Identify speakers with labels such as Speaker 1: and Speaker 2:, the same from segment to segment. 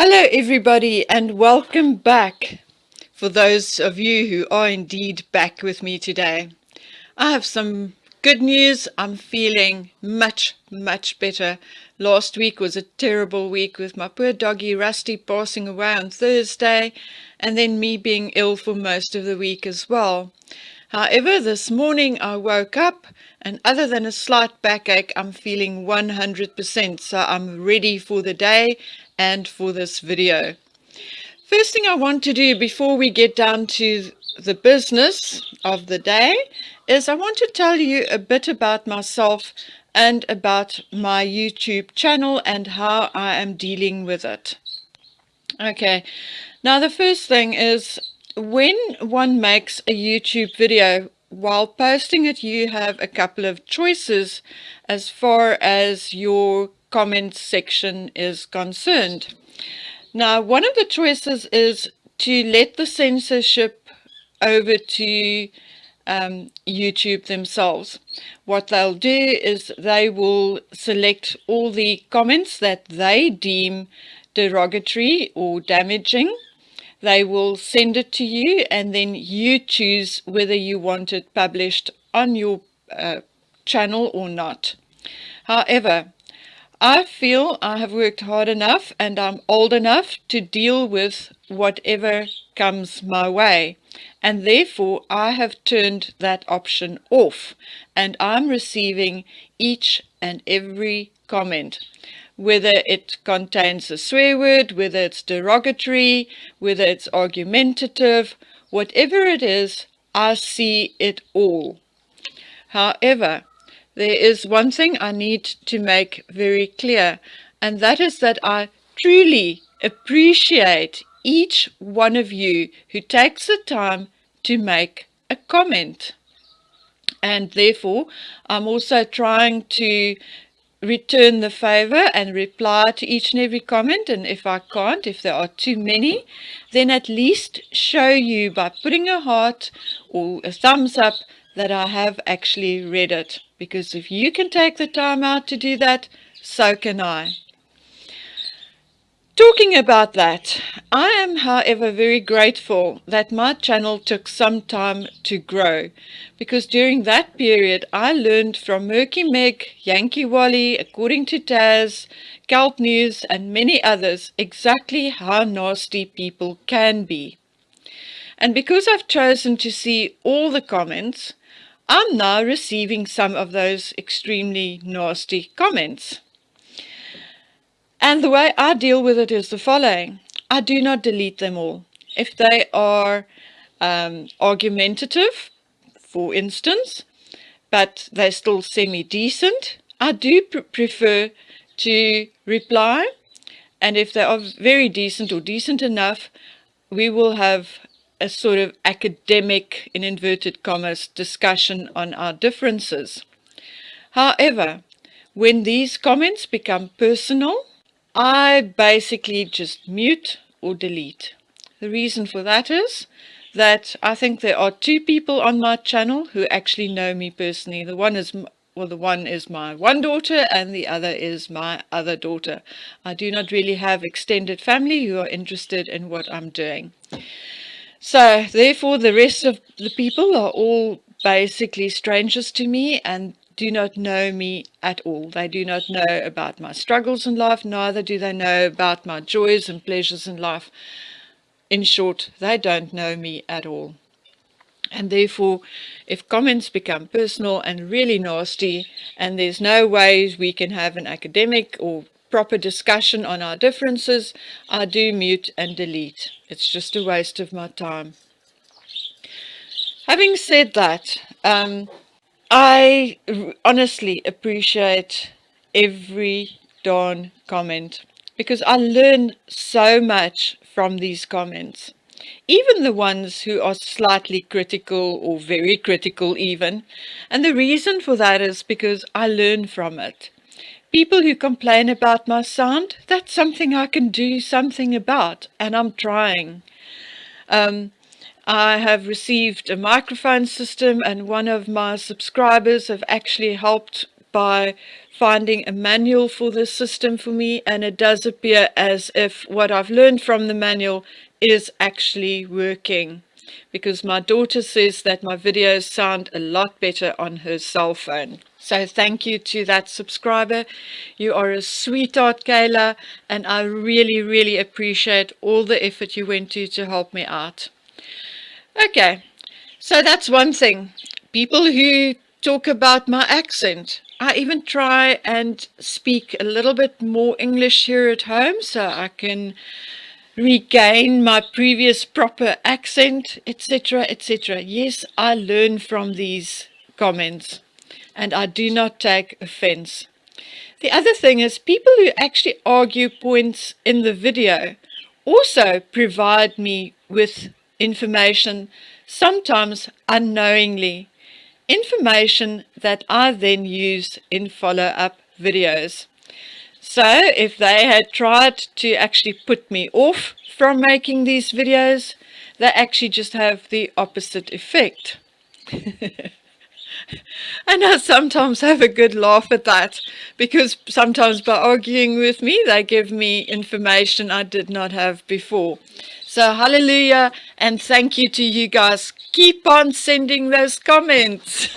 Speaker 1: Hello everybody and welcome back for those of you who are indeed back with me today. I have some good news. I'm feeling much better. Last week was a terrible week with my poor doggy Rusty passing away on Thursday and then me being ill for most of the week as well. However, this morning I woke up and other than a slight backache, I'm feeling 100%, so I'm ready for the day and for this video. First thing I want to do before we get down to the business of the day is I want to tell you a bit about myself and about my YouTube channel and how I am dealing with it. Okay, now the first thing is when one makes a YouTube video, while posting it, you have a couple of choices as far as your comment section is concerned. Now, one of the choices is to let the censorship over to YouTube themselves. What they'll do is they will select all the comments that they deem derogatory or damaging. They will send it to you and then you choose whether you want it published on your channel or not. However, I feel I have worked hard enough and I'm old enough to deal with whatever comes my way, and therefore I have turned that option off and I'm receiving each and every comment, whether it contains a swear word, whether it's derogatory, whether it's argumentative, whatever it is, I see it all. However, there is one thing I need to make very clear, and that is that I truly appreciate each one of you who takes the time to make a comment. And therefore, I'm also trying to return the favor and reply to each and every comment. And if I can't, if there are too many, then at least show you by putting a heart or a thumbs up that I have actually read it. Because if you can take the time out to do that, so can I. Talking about that, I am, however, very grateful that my channel took some time to grow, because during that period I learned from Murky Meg, Yankee Wally, According to Taz, Kelp News, and many others exactly how nasty people can be. And because I've chosen to see all the comments, I'm now receiving some of those extremely nasty comments. And the way I deal with it is the following. I do not delete them all. If they are argumentative, for instance, but they're still semi-decent, I do prefer to reply. And if they are very decent or decent enough, we will have a sort of academic, in inverted commas, discussion on our differences. However, when these comments become personal, I basically just mute or delete. The reason for that is that I think there are two people on my channel who actually know me personally. The one is my one daughter and the other is my other daughter. I do not really have extended family who are interested in what I'm doing. So therefore the rest of the people are all basically strangers to me and do not know me at all. They do not know about my struggles in life, neither do they know about my joys and pleasures in life. In short, they don't know me at all. And therefore, if comments become personal and really nasty, and there's no way we can have an academic or proper discussion on our differences, I do mute and delete. It's just a waste of my time. Having said that, I honestly appreciate every darn comment because I learn so much from these comments. Even the ones who are slightly critical or very critical even. And the reason for that is because I learn from it. People who complain about my sound, that's something I can do something about, and I'm trying. I have received a microphone system, and one of my subscribers have actually helped by finding a manual for this system for me, and it does appear as if what I've learned from the manual is actually working, because my daughter says that my videos sound a lot better on her cell phone. So thank you to that subscriber. You are a sweetheart, Kayla, and I really, really appreciate all the effort you went to help me out. Okay, so that's one thing. People who talk about my accent. I even try and speak a little bit more English here at home so I can regain my previous proper accent, etc., etc. Yes, I learn from these comments, and I do not take offense. The other thing is, people who actually argue points in the video also provide me with information, sometimes unknowingly, information that I then use in follow-up videos. So if they had tried to actually put me off from making these videos, they actually just have the opposite effect. And I sometimes have a good laugh at that, because sometimes by arguing with me, they give me information I did not have before. So hallelujah, and thank you to you guys. Keep on sending those comments.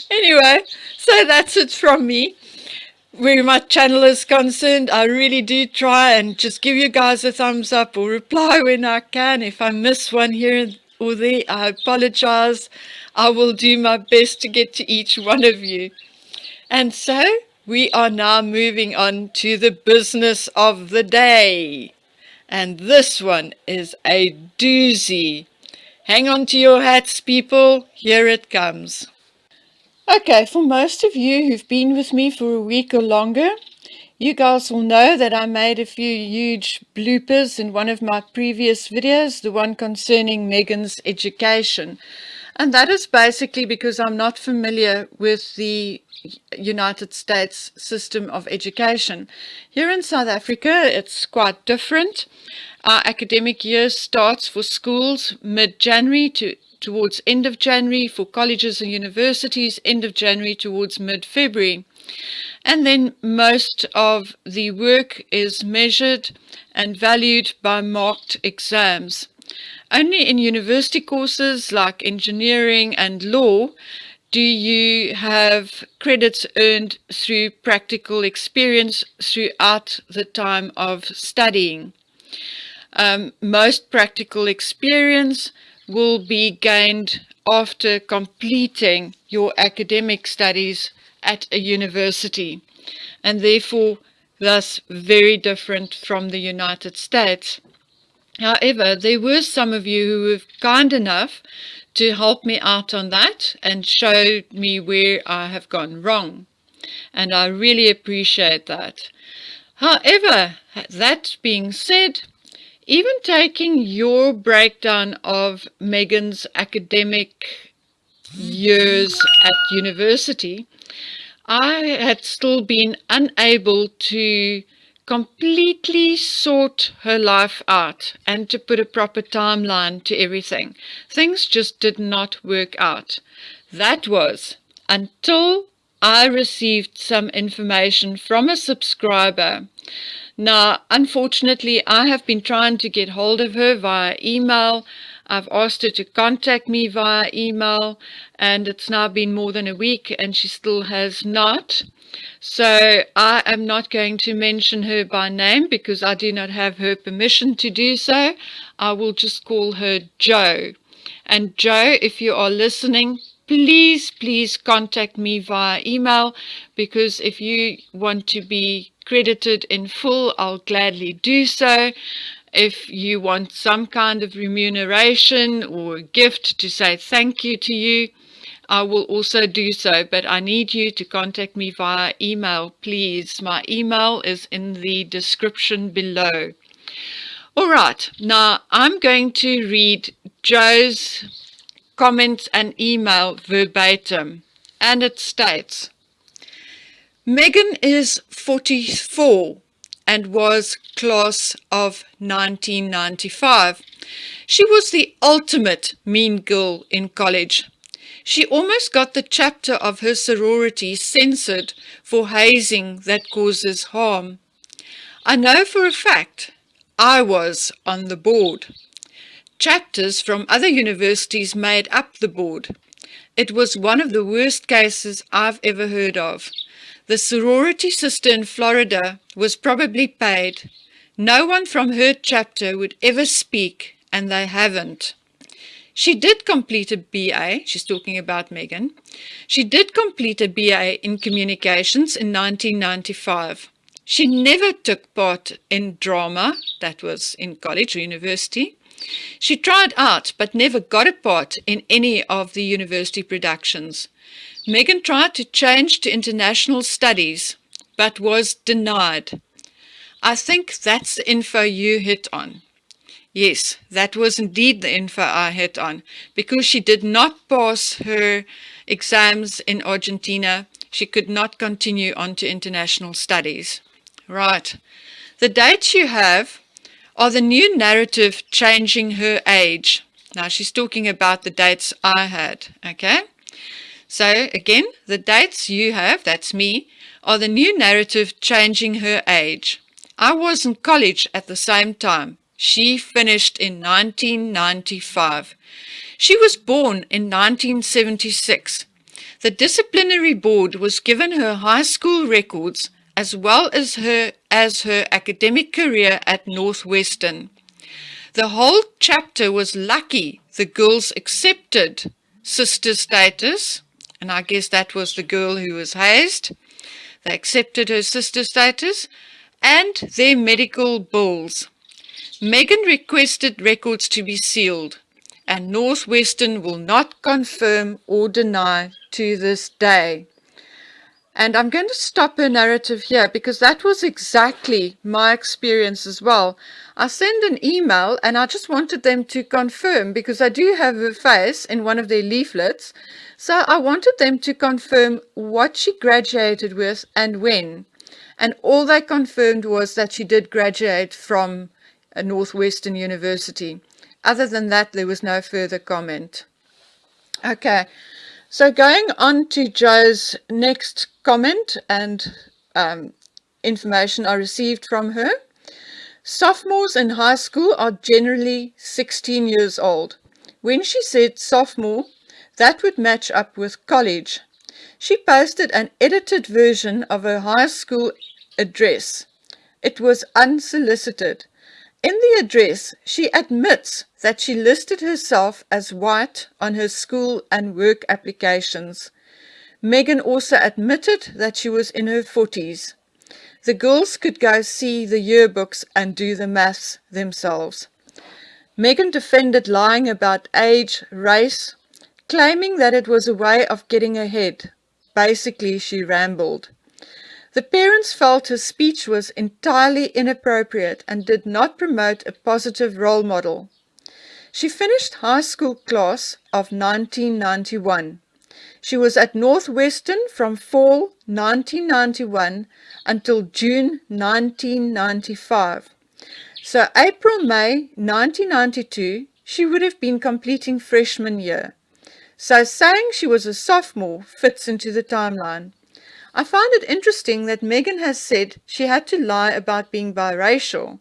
Speaker 1: Anyway, so that's it from me. Where my channel is concerned, I really do try and just give you guys a thumbs up or reply when I can. If I miss one here or there, I apologize. I will do my best to get to each one of you. And so we are now moving on to the business of the day. And this one is a doozy. Hang on to your hats, people. Here it comes. Okay, for most of you who've been with me for a week or longer, you guys will know that I made a few huge bloopers in one of my previous videos, the one concerning Megan's education. And that is basically because I'm not familiar with the United States system of education. Here in South Africa, it's quite different. Our academic year starts for schools mid-January towards end of January, for colleges and universities, end of January towards mid-February. And then most of the work is measured and valued by marked exams. Only in university courses like engineering and law do you have credits earned through practical experience throughout the time of studying. Most practical experience will be gained after completing your academic studies at a university, and therefore thus very different from the United States. However, there were some of you who were kind enough to help me out on that and show me where I have gone wrong, and I really appreciate that. However, that being said, even taking your breakdown of Megan's academic years at university, I had still been unable to completely sort her life out and to put a proper timeline to everything. Things just did not work out. That was until I received some information from a subscriber. Now, unfortunately, I have been trying to get hold of her via email. I've asked her to contact me via email, and it's now been more than a week and she still has not. So I am not going to mention her by name because I do not have her permission to do so. I will just call her Jo. And Jo, if you are listening, please contact me via email, because if you want to be credited in full, I'll gladly do so. If you want some kind of remuneration or gift to say thank you to you, I will also do so, but I need you to contact me via email, please. My email is in the description below. All right, now I'm going to read Jo's comments and email verbatim, and it states, Megan is 44 and was class of 1995. She was the ultimate mean girl in college. She almost got the chapter of her sorority censored for hazing that causes harm. I know for a fact I was on the board. Chapters from other universities made up the board. It was one of the worst cases I've ever heard of. The sorority sister in Florida was probably paid. No one from her chapter would ever speak, and they haven't. She did complete a BA, she's talking about Megan. She did complete a BA in communications in 1995. She never took part in drama, that was in college or university. She tried out but never got a part in any of the university productions. Megan tried to change to international studies but was denied. I think that's the info you hit on. Yes, that was indeed the info I hit on, because she did not pass her exams in Argentina. She could not continue on to international studies. Right. The dates you have are the new narrative changing her age. Now she's talking about the dates I had, okay? So again, the dates you have, that's me, are the new narrative changing her age. I was in college at the same time. She finished in 1995. She was born in 1976. The disciplinary board was given her high school records as well as her academic career at Northwestern. The whole chapter was lucky the girls accepted sister status, and I guess that was the girl who was hazed. They accepted her sister status and their medical bills. Megan requested records to be sealed, and Northwestern will not confirm or deny to this day. And I'm going to stop her narrative here because that was exactly my experience as well. I sent an email and I just wanted them to confirm, because I do have her face in one of their leaflets. So I wanted them to confirm what she graduated with and when. And all they confirmed was that she did graduate from Northwestern University. Other than that, there was no further comment. Okay, so going on to Joe's next comment and information I received from her. Sophomores in high school are generally 16 years old. When she said sophomore, that would match up with college. She posted an edited version of her high school address. It was unsolicited. In the address, she admits that she listed herself as white on her school and work applications. Megan also admitted that she was in her 40s. The girls could go see the yearbooks and do the maths themselves. Megan defended lying about age, race, claiming that it was a way of getting ahead. Basically, she rambled. The parents felt her speech was entirely inappropriate and did not promote a positive role model. She finished high school class of 1991. She was at Northwestern from fall 1991 until June 1995. So April-May 1992, she would have been completing freshman year. So saying she was a sophomore fits into the timeline. I find it interesting that Megan has said she had to lie about being biracial.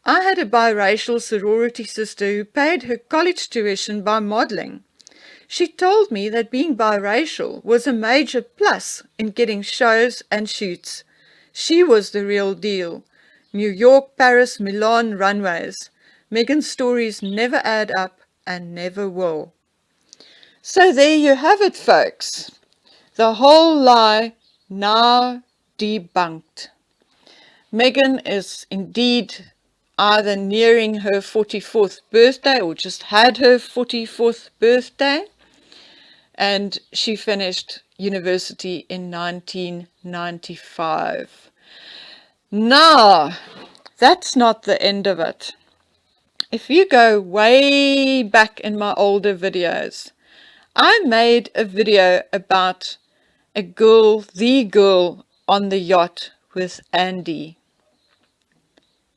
Speaker 1: I had a biracial sorority sister who paid her college tuition by modeling. She told me that being biracial was a major plus in getting shows and shoots. She was the real deal. New York, Paris, Milan runways. Megan's stories never add up and never will. So there you have it, folks. The whole lie now debunked. Megan is indeed either nearing her 44th birthday or just had her 44th birthday, and she finished university in 1995. Now, that's not the end of it. If you go way back in my older videos, I made a video about the girl on the yacht with Andy,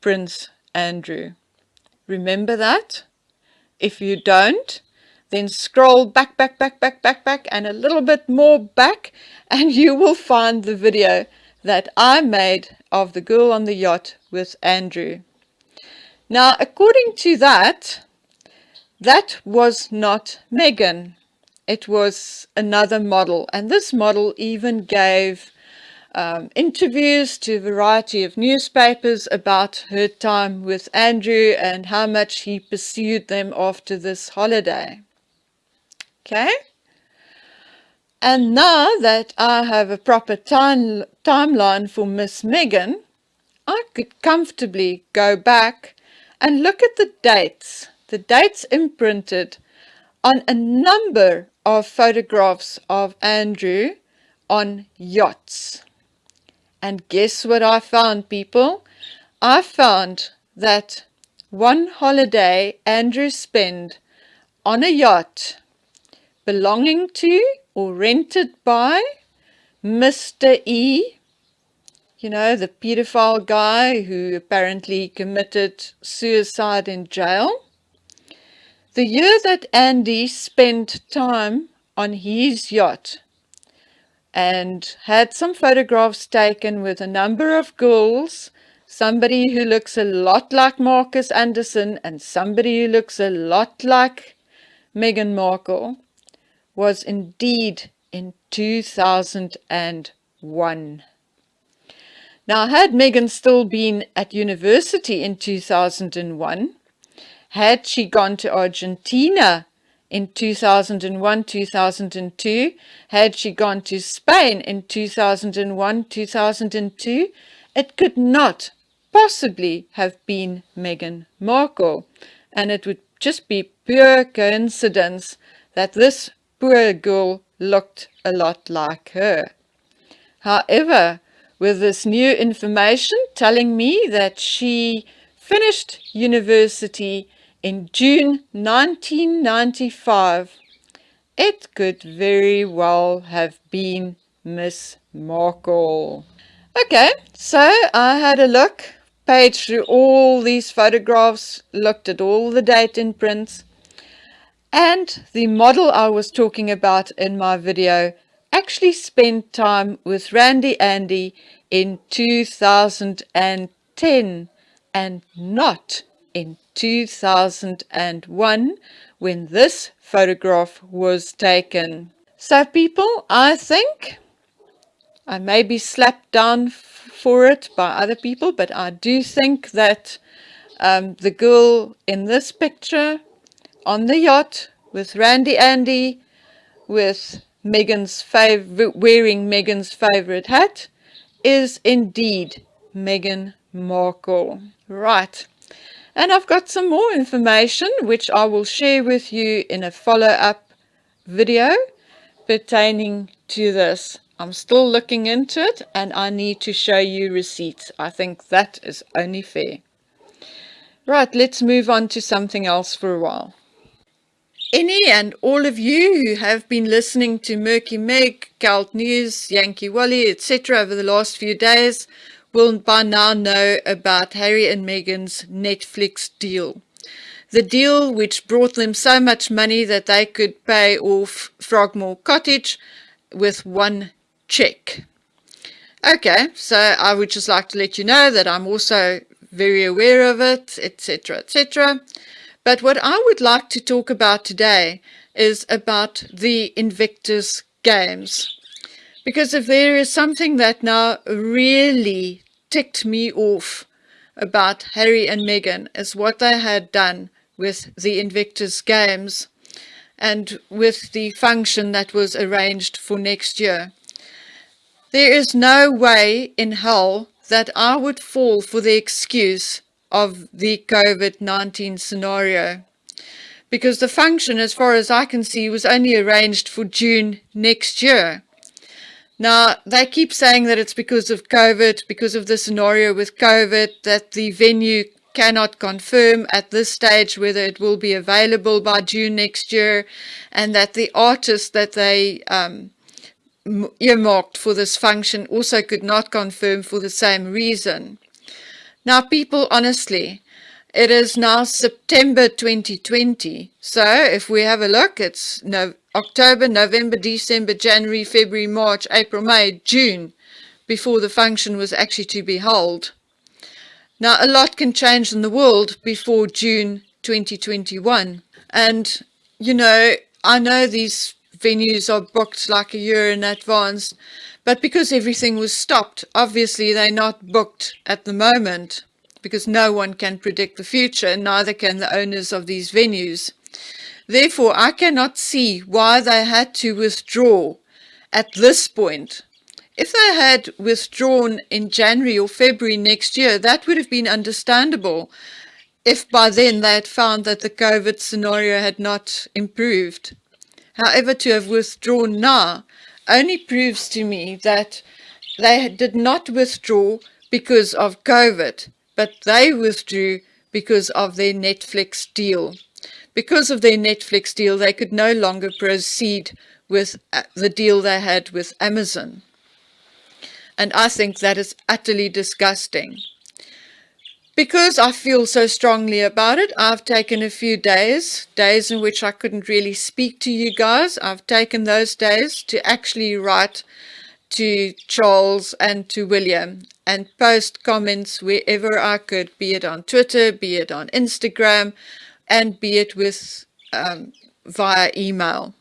Speaker 1: Prince Andrew. Remember that? If you don't, then scroll back, and a little bit more back, and you will find the video that I made of the girl on the yacht with Andrew. Now, according to that was not Megan. It was another model, and this model even gave interviews to a variety of newspapers about her time with Andrew and how much he pursued them after this holiday. Okay? And now that I have a proper timeline for Miss Megan, I could comfortably go back and look at the dates imprinted on a number of photographs of Andrew on yachts. And guess what I found, people? I found that one holiday Andrew spent on a yacht belonging to or rented by Mr. E, you know, the pedophile guy who apparently committed suicide in jail. The year that Andy spent time on his yacht and had some photographs taken with a number of girls, somebody who looks a lot like Marcus Anderson and somebody who looks a lot like Meghan Markle, was indeed in 2001. Now, had Meghan still been at university in 2001, had she gone to Argentina in 2001, 2002, had she gone to Spain in 2001, 2002, it could not possibly have been Meghan Markle, and it would just be pure coincidence that this poor girl looked a lot like her. However, with this new information telling me that she finished university in June 1995, it could very well have been Miss Markle. Okay, so I had a look, paged through all these photographs, looked at all the date imprints, and the model I was talking about in my video actually spent time with Randy Andy in 2010 and not in 2001 when this photograph was taken. So people, I think I may be slapped down for it by other people, but I do think that the girl in this picture on the yacht with Randy Andy with wearing Meghan's favorite hat is indeed Meghan Markle. Right. And I've got some more information which I will share with you in a follow-up video pertaining to this. I'm still looking into it and I need to show you receipts. I think that is only fair. Right, let's move on to something else for a while. Any and all of you who have been listening to Murky Meg, Cult News, Yankee Wally, etc. over the last few days will by now know about Harry and Meghan's Netflix deal. The deal which brought them so much money that they could pay off Frogmore Cottage with one check. Okay, so I would just like to let you know that I'm also very aware of it, etc., etc. But what I would like to talk about today is about the Invictus games. Because if there is something that now really ticked me off about Harry and Meghan is what they had done with the Invictus games and with the function that was arranged for next year. There is no way in hell that I would fall for the excuse of the COVID-19 scenario, because the function, as far as I can see, was only arranged for June next year. Now, they keep saying that it's because of COVID, because of the scenario with COVID, that the venue cannot confirm at this stage whether it will be available by June next year, and that the artists that they earmarked for this function also could not confirm for the same reason. Now, people, honestly, It is now September 2020. So if we have a look, it's October, November, December, January, February, March, April, May, June, before the function was actually to be held. Now, a lot can change in the world before June 2021. And, I know these venues are booked like a year in advance, but because everything was stopped, obviously they're not booked at the moment, because no one can predict the future, and neither can the owners of these venues. Therefore, I cannot see why they had to withdraw at this point. If they had withdrawn in January or February next year, that would have been understandable if by then they had found that the COVID scenario had not improved. However, to have withdrawn now only proves to me that they did not withdraw because of COVID, but they withdrew because of their Netflix deal. Because of their Netflix deal, they could no longer proceed with the deal they had with Amazon. And I think that is utterly disgusting. Because I feel so strongly about it, I've taken a few days in which I couldn't really speak to you guys. I've taken those days to actually write to Charles and to William and post comments wherever I could, be it on Twitter, be it on Instagram, and be it with via email.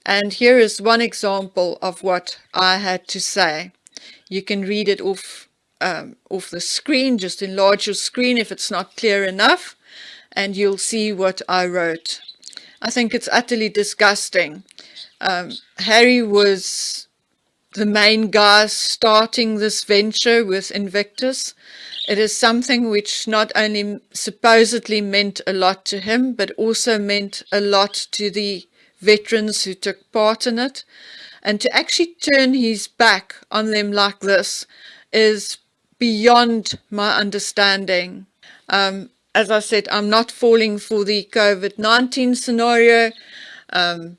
Speaker 1: And here is one example of what I had to say. You can read it off the screen. Just enlarge your screen if it's not clear enough, and you'll see what I wrote. I think it's utterly disgusting. Harry was the main guy starting this venture with Invictus. It is something which not only supposedly meant a lot to him, but also meant a lot to the veterans who took part in it. And to actually turn his back on them like this is beyond my understanding. As I said, I'm not falling for the COVID-19 scenario. I'm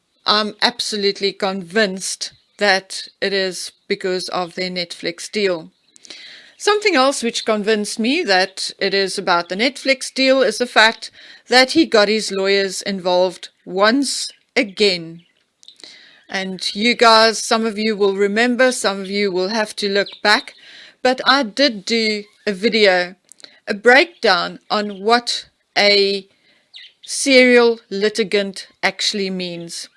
Speaker 1: absolutely convinced that it is because of their Netflix deal. Something else which convinced me that it is about the Netflix deal is the fact that he got his lawyers involved once again. And you guys, some of you will remember, some of you will have to look back, but I did do a video, a breakdown on what a serial litigant actually means.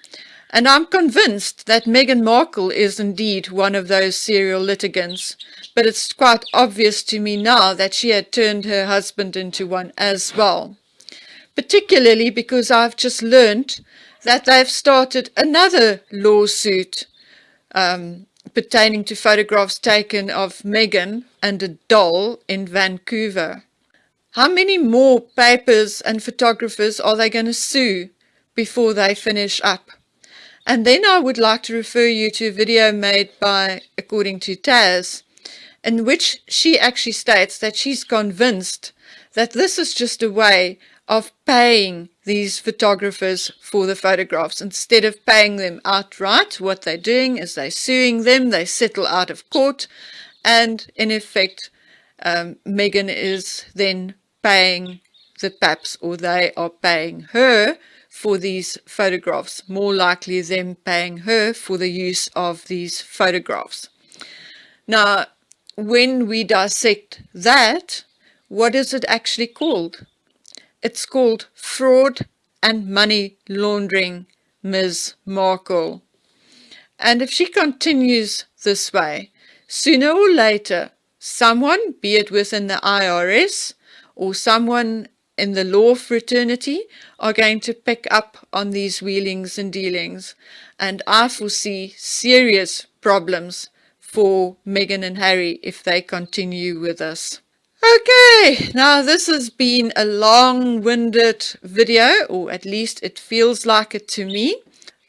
Speaker 1: And I'm convinced that Meghan Markle is indeed one of those serial litigants, but it's quite obvious to me now that she had turned her husband into one as well. Particularly because I've just learned that they've started another lawsuit pertaining to photographs taken of Meghan and a doll in Vancouver. How many more papers and photographers are they going to sue before they finish up? And then I would like to refer you to a video made by, according to Taz, in which she actually states that she's convinced that this is just a way of paying these photographers for the photographs. Instead of paying them outright, what they're doing is they're suing them, they settle out of court, and in effect, Meghan is then paying the paps, or they are paying her for these photographs, more likely them paying her for the use of these photographs. Now, when we dissect that, what is it actually called? It's called fraud and money laundering, Ms. Markle. And if she continues this way, sooner or later, someone, be it within the IRS or someone in the law fraternity, are going to pick up on these wheelings and dealings. And I foresee serious problems for Meghan and Harry if they continue with this. Okay, now this has been a long-winded video, or at least it feels like it to me.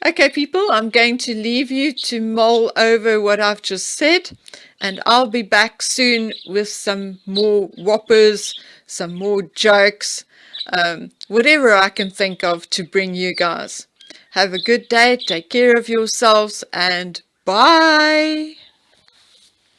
Speaker 1: Okay, people, I'm going to leave you to mull over what I've just said, and I'll be back soon with some more whoppers, some more jokes, whatever I can think of to bring you guys. Have a good day, take care of yourselves, and bye!